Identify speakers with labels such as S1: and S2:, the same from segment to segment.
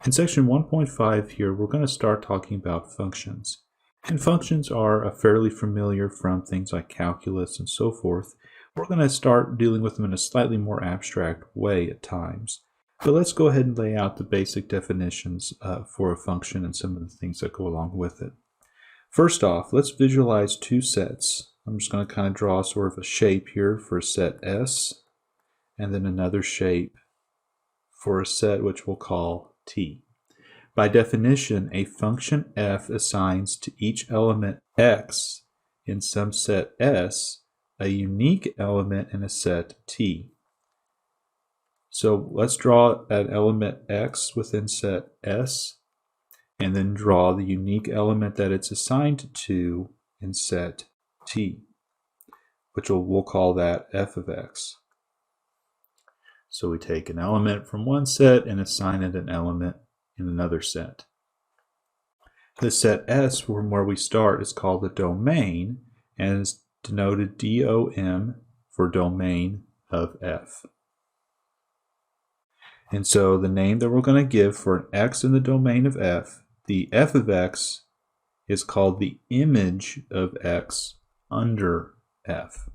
S1: In section 1.5 here, we're going to start talking about functions. And functions are fairly familiar from things like calculus and so forth. We're going to start dealing with them in a slightly more abstract way at times. But let's go ahead and lay out the basic definitions for a function and some of the things that go along with it. First off, let's visualize two sets. I'm just going to kind of draw sort of a shape here for a set S, and then another shape for a set which we'll call T. By definition, a function f assigns to each element x in some set S a unique element in a set T. So let's draw an element x within set S, and then draw the unique element that it's assigned to in set T, which we'll call that f of x. So we take an element from one set and assign it an element in another set. The set S, from where we start, is called the domain and is denoted DOM for domain of f. And so the name that we're going to give for an x in the domain of f, the f of x, is called the image of x under f.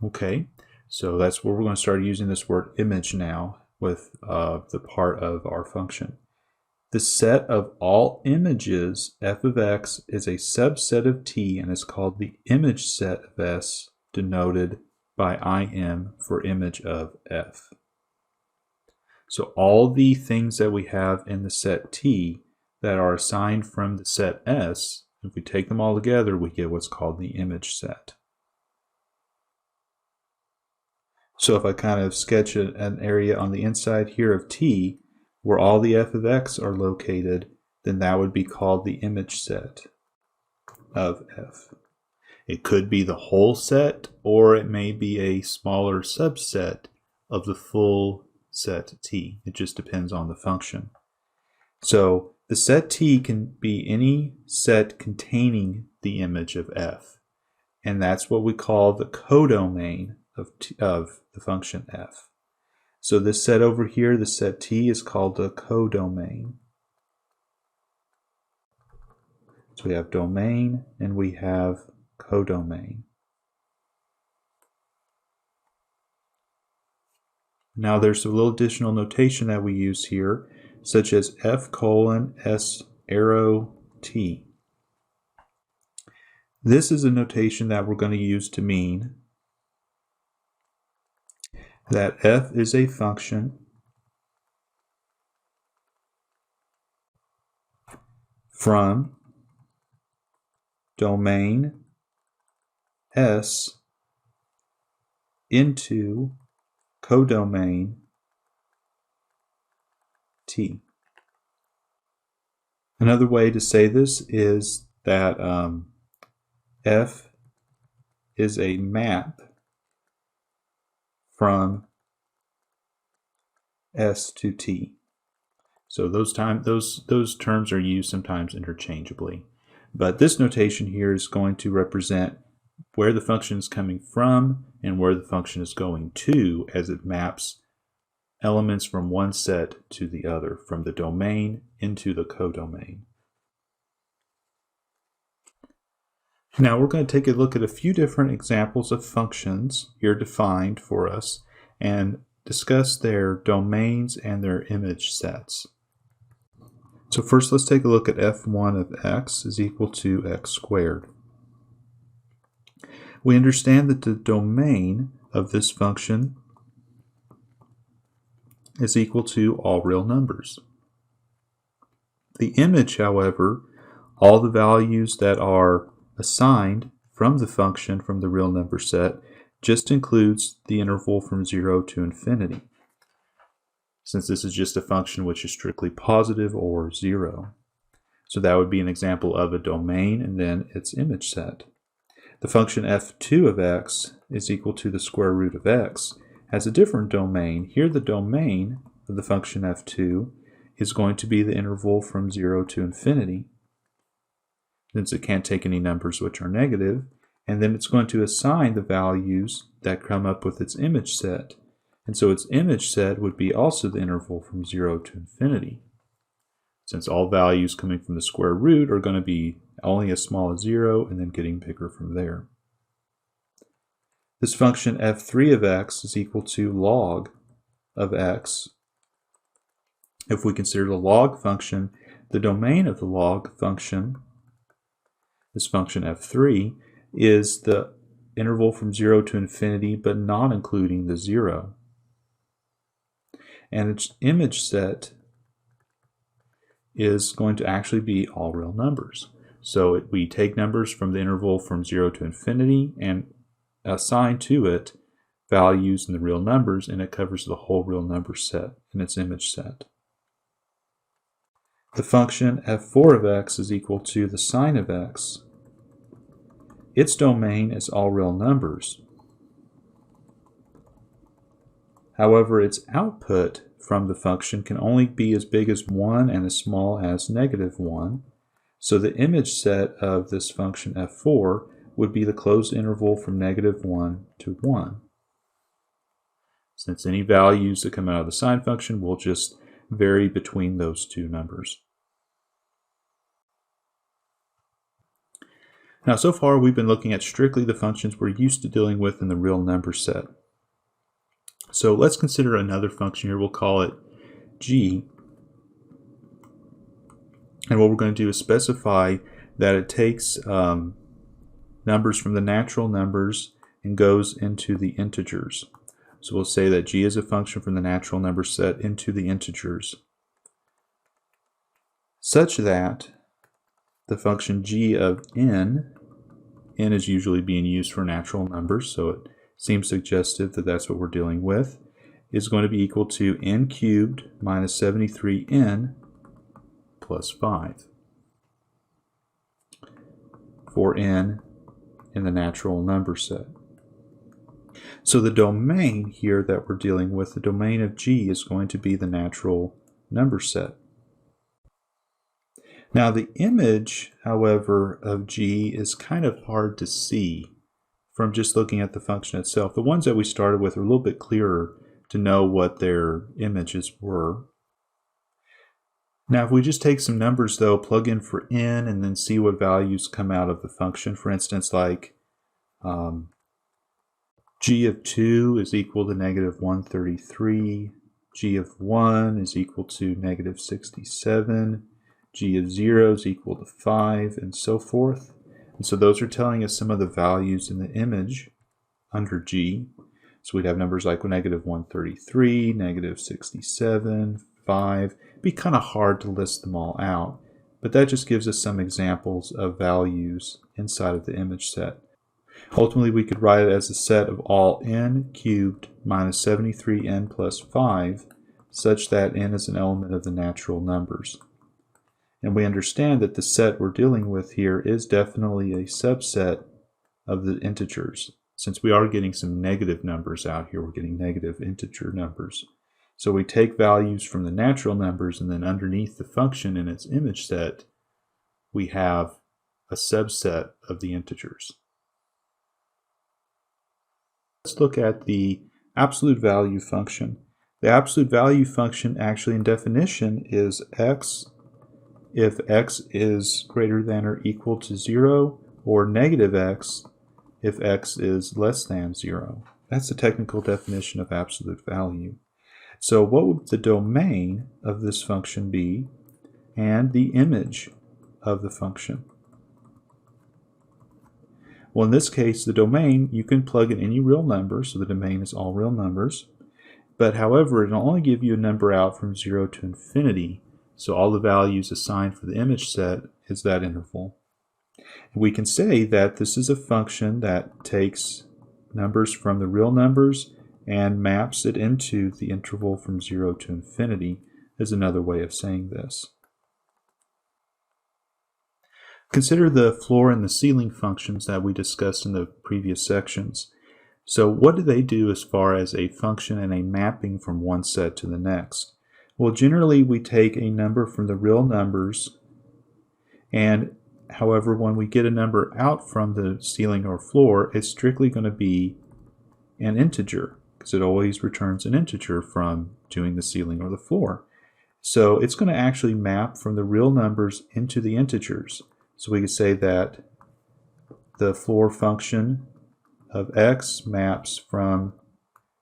S1: Okay, so that's where we're going to start using this word image now with the part of our function. The set of all images f of x is a subset of T and is called the image set of S, denoted by IM for image of f. So all the things that we have in the set T that are assigned from the set S, if we take them all together, we get what's called the image set. So if I kind of sketch an area on the inside here of T where all the f of x are located, then that would be called the image set of f. It could be the whole set, or it may be a smaller subset of the full set T. It just depends on the function. So the set T can be any set containing the image of f, and that's what we call the codomain of the function f. So this set over here, the set T, is called the codomain. So we have domain and we have codomain. Now there's a little additional notation that we use here, such as f colon s arrow T. This is a notation that we're going to use to mean that f is a function from domain S into codomain T. Another way to say this is that f is a map from S to T. So those terms are used sometimes interchangeably. But this notation here is going to represent where the function is coming from and where the function is going to as it maps elements from one set to the other, from the domain into the codomain. Now we're going to take a look at a few different examples of functions here defined for us and discuss their domains and their image sets. So first let's take a look at f1 of x is equal to x squared. We understand that the domain of this function is equal to all real numbers. The image, however, all the values that are assigned from the function from the real number set, just includes the interval from 0 to infinity, since this is just a function which is strictly positive or 0. So that would be an example of a domain and then its image set. The function f2 of x is equal to the square root of x has a different domain. Here the domain of the function f2 is going to be the interval from 0 to infinity, since it can't take any numbers which are negative, and then it's going to assign the values that come up with its image set. And so its image set would be also the interval from 0 to infinity, since all values coming from the square root are going to be only as small as 0 and then getting bigger from there. This function f3 of x is equal to log of x. If we consider the log function, the domain of the log function, this function f3, is the interval from 0 to infinity, but not including the 0. And its image set is going to actually be all real numbers. So we take numbers from the interval from 0 to infinity and assign to it values in the real numbers, and it covers the whole real number set in its image set. The function f4 of x is equal to the sine of x. Its domain is all real numbers. However, its output from the function can only be as big as 1 and as small as -1. So the image set of this function f4 would be the closed interval from -1 to 1. Since any values that come out of the sine function will just vary between those two numbers. Now, so far we've been looking at strictly the functions we're used to dealing with in the real number set. So let's consider another function here. We'll call it g. And what we're going to do is specify that it takes numbers from the natural numbers and goes into the integers. So we'll say that g is a function from the natural number set into the integers, such that the function g of n is usually being used for natural numbers, so it seems suggestive that that's what we're dealing with, is going to be equal to n cubed minus 73n plus 5 for n in the natural number set. So the domain here that we're dealing with, the domain of g, is going to be the natural number set. Now the image, however, of g is kind of hard to see from just looking at the function itself. The ones that we started with are a little bit clearer to know what their images were. Now if we just take some numbers though, plug in for n, and then see what values come out of the function, for instance like g of 2 is equal to -133, g of 1 is equal to -67, g of 0 is equal to 5, and so forth. And so those are telling us some of the values in the image under g. So we'd have numbers like -133, -67, 5. It'd be kind of hard to list them all out, but that just gives us some examples of values inside of the image set. Ultimately, we could write it as a set of all n cubed minus 73n plus 5, such that n is an element of the natural numbers. And we understand that the set we're dealing with here is definitely a subset of the integers. Since we are getting some negative numbers out here, we're getting negative integer numbers. So we take values from the natural numbers, and then underneath the function in its image set, we have a subset of the integers. Let's look at the absolute value function. The absolute value function actually in definition is x if x is greater than or equal to 0, or negative x if x is less than 0. That's the technical definition of absolute value. So what would the domain of this function be, and the image of the function? Well, in this case, the domain, you can plug in any real number, so the domain is all real numbers. But however, it'll only give you a number out from 0 to infinity, so all the values assigned for the image set is that interval. And we can say that this is a function that takes numbers from the real numbers and maps it into the interval from 0 to infinity, is another way of saying this. Consider the floor and the ceiling functions that we discussed in the previous sections. So what do they do as far as a function and a mapping from one set to the next? Well, generally we take a number from the real numbers, and however, when we get a number out from the ceiling or floor, it's strictly going to be an integer, because it always returns an integer from doing the ceiling or the floor. So it's going to actually map from the real numbers into the integers. So we could say that the floor function of x maps from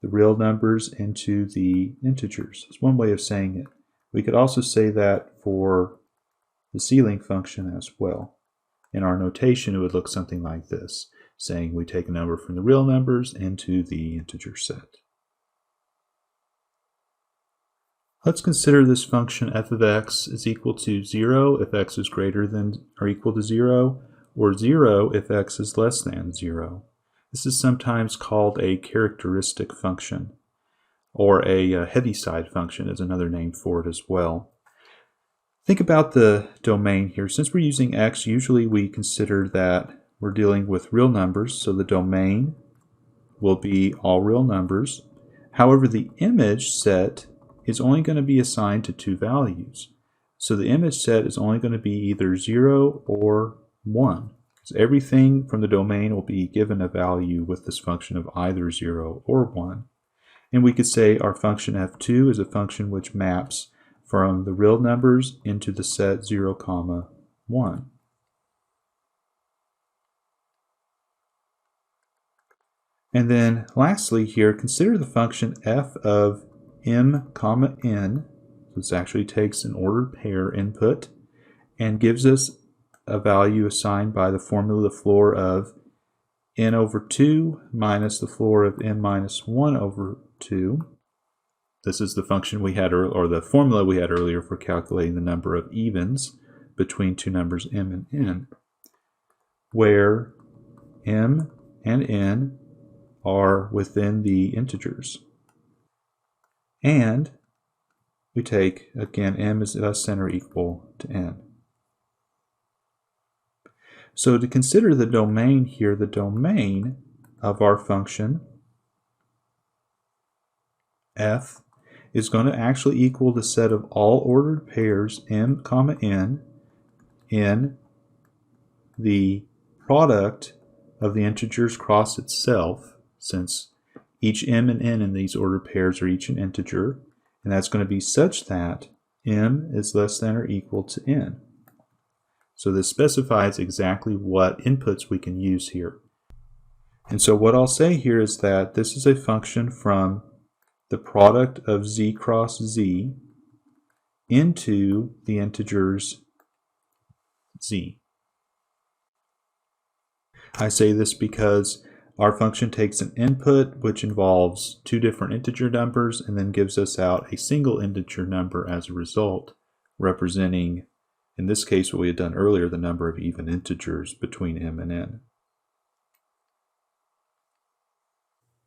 S1: the real numbers into the integers. It's one way of saying it. We could also say that for the ceiling function as well. In our notation, it would look something like this, saying we take a number from the real numbers into the integer set. Let's consider this function f of x is equal to 0 if x is greater than or equal to 0, or 0 if x is less than 0. This is sometimes called a characteristic function, or a Heaviside function is another name for it as well. Think about the domain here. Since we're using x, usually we consider that we're dealing with real numbers, so the domain will be all real numbers. However, the image set is only going to be assigned to two values. So the image set is only going to be either 0 or 1. So everything from the domain will be given a value with this function of either 0 or 1. And we could say our function f2 is a function which maps from the real numbers into the set 0, 1. And then lastly here, consider the function f of m, n. This actually takes an ordered pair input and gives us a value assigned by the formula of the floor of n over 2 minus the floor of n minus 1 over 2. This is the function we had, or the formula we had earlier for calculating the number of evens between two numbers m and n, where m and n are within the integers. And we take, again, m is less than or equal to n. So to consider the domain here, the domain of our function f is going to actually equal the set of all ordered pairs m, n in the product of the integers cross itself, since each m and n in these ordered pairs are each an integer, and that's going to be such that m is less than or equal to n. So this specifies exactly what inputs we can use here. And so what I'll say here is that this is a function from the product of z cross z into the integers z. I say this because our function takes an input which involves two different integer numbers and then gives us out a single integer number as a result, representing, in this case, what we had done earlier, the number of even integers between m and n.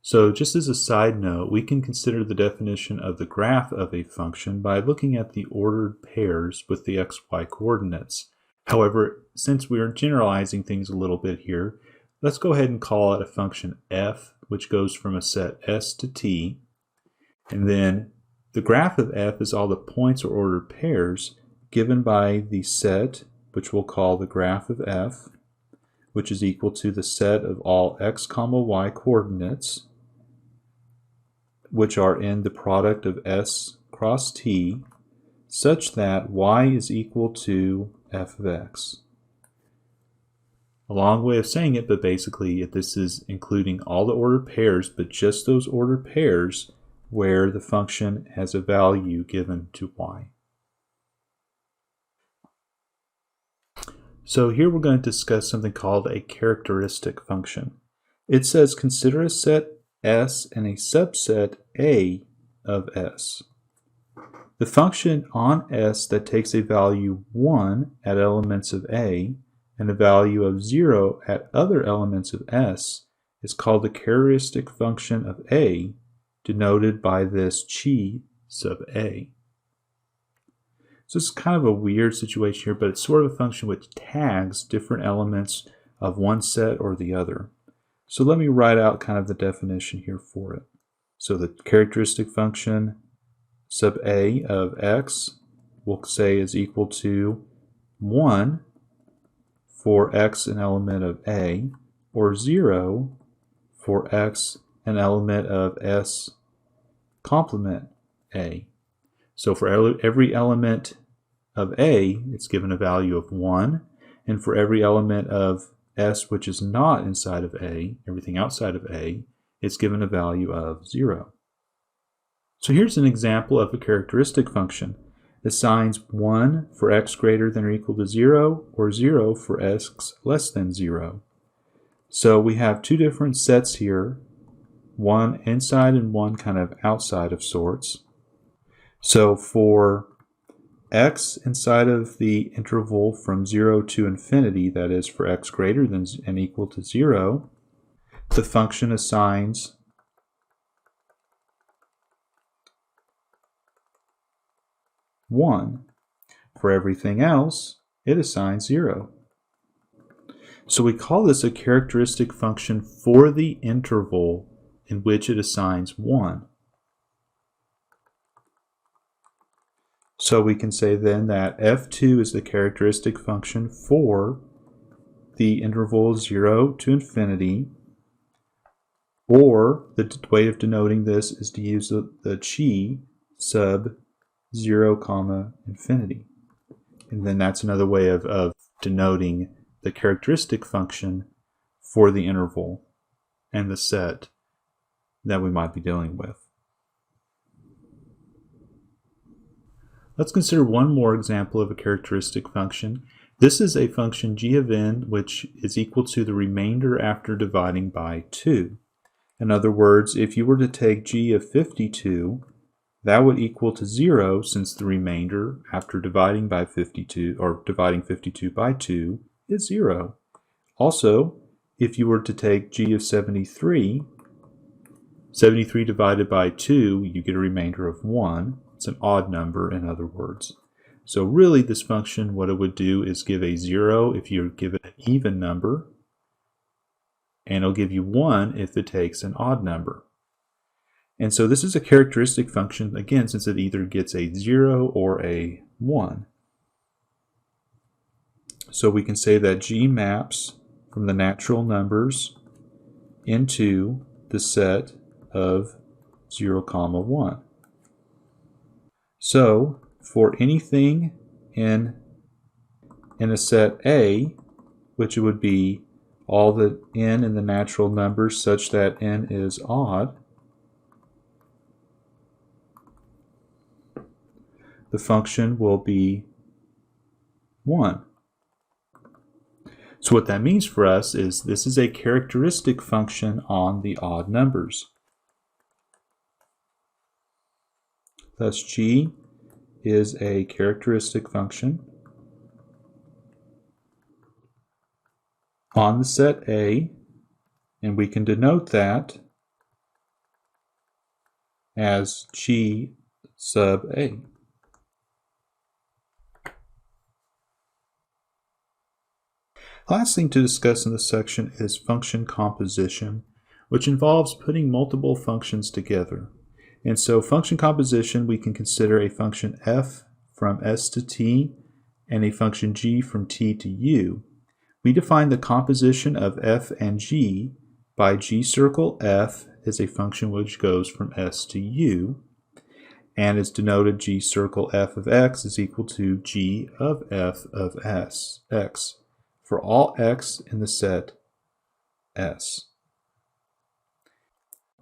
S1: So just as a side note, we can consider the definition of the graph of a function by looking at the ordered pairs with the xy coordinates. However, since we are generalizing things a little bit here, let's go ahead and call it a function f, which goes from a set s to t. And then the graph of f is all the points or ordered pairs given by the set, which we'll call the graph of f, which is equal to the set of all x, y coordinates, which are in the product of s cross t, such that y is equal to f of x. A long way of saying it, but basically this is including all the ordered pairs, but just those ordered pairs where the function has a value given to y. So here we're going to discuss something called a characteristic function. It says consider a set S and a subset A of S. The function on S that takes a value 1 at elements of A and a value of 0 at other elements of S is called the characteristic function of A, denoted by this chi sub A. So it's kind of a weird situation here, but it's sort of a function which tags different elements of one set or the other. So let me write out kind of the definition here for it. So the characteristic function sub A of x we'll say is equal to 1 for x an element of A, or 0 for x an element of S complement A. So for every element of A, it's given a value of 1, and for every element of S which is not inside of A, everything outside of A, it's given a value of 0. So here's an example of a characteristic function. It assigns 1 for x greater than or equal to 0, or 0 for x less than 0. So we have two different sets here, one inside and one kind of outside of sorts. So for x inside of the interval from 0 to infinity, that is for x greater than and equal to 0, the function assigns 1. For everything else, it assigns 0. So we call this a characteristic function for the interval in which it assigns 1. So we can say then that f2 is the characteristic function for the interval 0 to infinity, or the way of denoting this is to use the chi sub 0 comma infinity. And then that's another way of denoting the characteristic function for the interval and the set that we might be dealing with. Let's consider one more example of a characteristic function. This is a function g of n which is equal to the remainder after dividing by 2. In other words, if you were to take g of 52, that would equal to 0 since the remainder after dividing by 52, or dividing 52 by 2, is 0. Also, if you were to take g of 73, 73 divided by 2, you get a remainder of 1. It's an odd number, in other words. So really this function, what it would do is give a 0 if you give it an even number, and it'll give you 1 if it takes an odd number. And so this is a characteristic function, again, since it either gets a 0 or a 1. So we can say that g maps from the natural numbers into the set of 0, 1. So for anything in a set A, which would be all the n in the natural numbers such that n is odd, the function will be 1. So what that means for us is this is a characteristic function on the odd numbers. Thus g is a characteristic function on the set A, and we can denote that as g sub A. The last thing to discuss in this section is function composition, which involves putting multiple functions together. And so function composition, we can consider a function f from s to t and a function g from t to u. We define the composition of f and g by g circle f as a function which goes from s to u, and is denoted g circle f of x is equal to g of f of x for all x in the set S.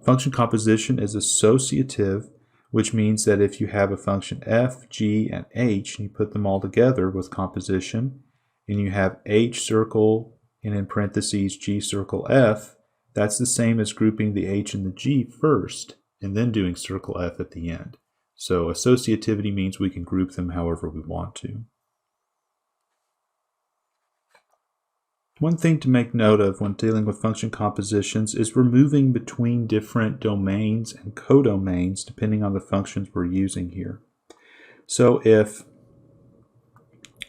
S1: Function composition is associative, which means that if you have a function f, g, and h, and you put them all together with composition, and you have h circle and in parentheses g circle f, that's the same as grouping the h and the g first, and then doing circle f at the end. So associativity means we can group them however we want to. One thing to make note of when dealing with function compositions is we're moving between different domains and codomains depending on the functions we're using here. So if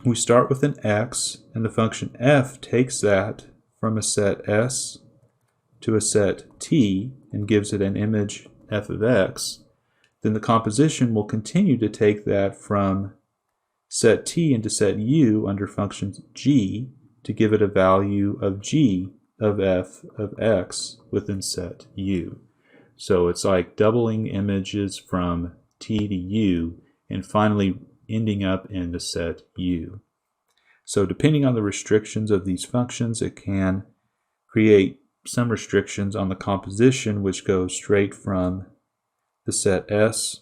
S1: we start with an x and the function f takes that from a set S to a set T and gives it an image f of x, then the composition will continue to take that from set T into set U under function g to give it a value of g of f of x within set U. So it's like doubling images from T to U and finally ending up in the set U. So depending on the restrictions of these functions, it can create some restrictions on the composition, which goes straight from the set S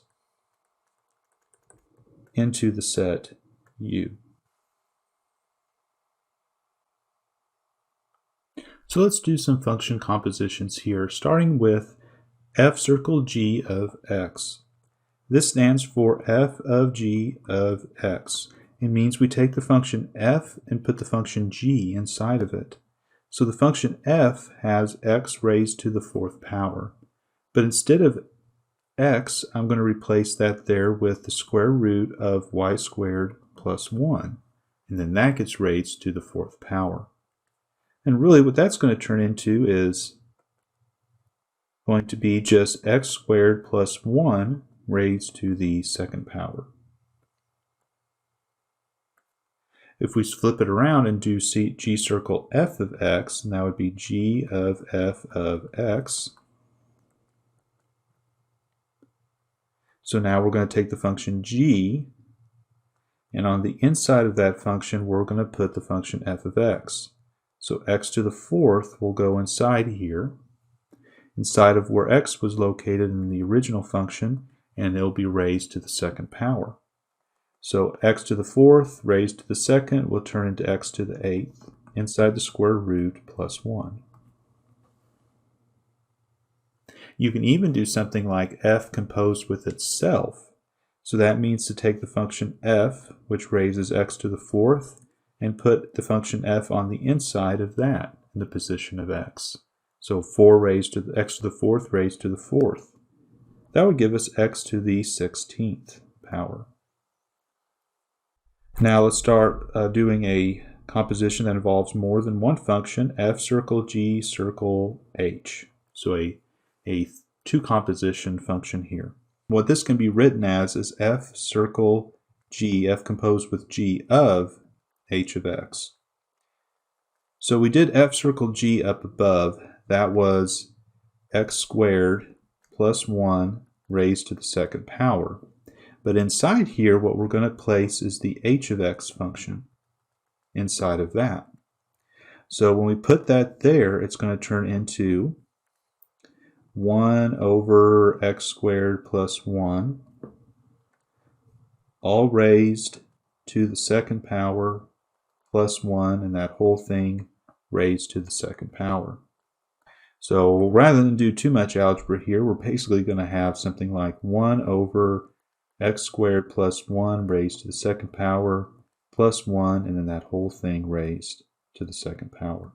S1: into the set U. So let's do some function compositions here, starting with f circle g of x. This stands for f of g of x. It means we take the function f and put the function g inside of it. So the function f has x raised to the fourth power. But instead of x, I'm going to replace that there with the square root of y squared plus 1. And then that gets raised to the fourth power. And really what that's going to turn into is going to be just x squared plus 1 raised to the second power. If we flip it around and do g circle f of x, and that would be g of f of x. So now we're going to take the function g, and on the inside of that function, we're going to put the function f of x. So x to the fourth will go inside here, inside of where x was located in the original function, and it'll be raised to the second power. So x to the fourth raised to the second will turn into x to the eighth inside the square root plus 1. You can even do something like f composed with itself. So that means to take the function f, which raises x to the fourth, and put the function f on the inside of that in the position of x. So 4 raised to the x to the fourth raised to the fourth. That would give us x to the 16th power. Now let's start doing a composition that involves more than one function, f circle g circle h. So a two composition function here. What this can be written as is f circle g, f composed with g of h of x. So we did f circle g up above. That was x squared plus 1 raised to the second power. But inside here, what we're going to place is the h of x function inside of that. So when we put that there, it's going to turn into 1 over x squared plus 1, all raised to the second power plus 1, and that whole thing raised to the second power. So rather than do too much algebra here, we're basically going to have something like 1 over x squared plus 1 raised to the second power plus 1, and then that whole thing raised to the second power.